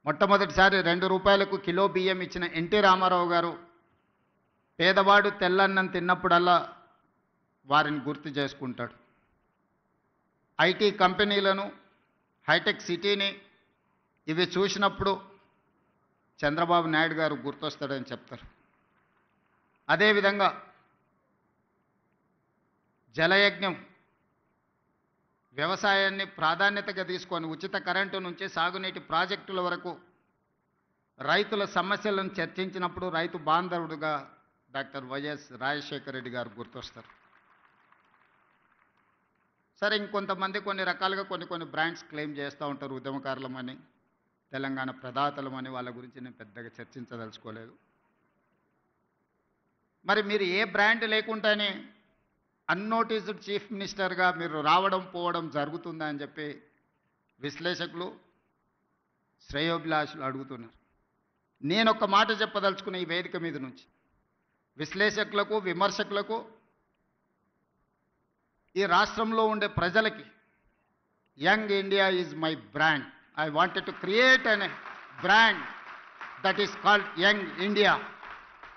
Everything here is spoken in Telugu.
మొట్టమొదటిసారి 2 రూపాయలకు కిలో బియ్యం ఇచ్చిన ఎన్టీ రామారావు గారు పేదవాడు తెల్లన్నం తిన్నప్పుడల్లా వారిని గుర్తు చేసుకుంటాడు. ఐటీ కంపెనీలను, హైటెక్ సిటీని ఇవి చూసినప్పుడు చంద్రబాబు నాయుడు గారు గుర్తొస్తాడని చెప్తారు. అదేవిధంగా జలయజ్ఞం వ్యవసాయాన్ని ప్రాధాన్యతగా తీసుకొని ఉచిత కరెంటు నుంచి సాగునీటి ప్రాజెక్టుల వరకు రైతుల సమస్యలను చర్చించినప్పుడు రైతు బాంధవుడుగా డాక్టర్ వైఎస్ రాజశేఖర రెడ్డి గారు గుర్తొస్తారు. సరే, ఇంకొంతమంది కొన్ని రకాలుగా కొన్ని బ్రాండ్స్ క్లెయిమ్ చేస్తూ ఉంటారు. ఉద్యమకారులమని, తెలంగాణ ప్రదాతలమని. వాళ్ళ గురించి నేను పెద్దగా చర్చించదలుచుకోలేదు. మరి మీరు ఏ బ్రాండ్ లేకుండానే అన్నోటీస్డ్ చీఫ్ మినిస్టర్గా మీరు రావడం పోవడం జరుగుతుందా అని చెప్పి విశ్లేషకులు, శ్రేయోభిలాషులు అడుగుతున్నారు. నేను ఒక మాట చెప్పదలుచుకున్న ఈ వేదిక మీద నుంచి విశ్లేషకులకు, విమర్శకులకు, ఈ రాష్ట్రంలో ఉండే ప్రజలకి, young India is my brand. I wanted to create an brand that is called young India.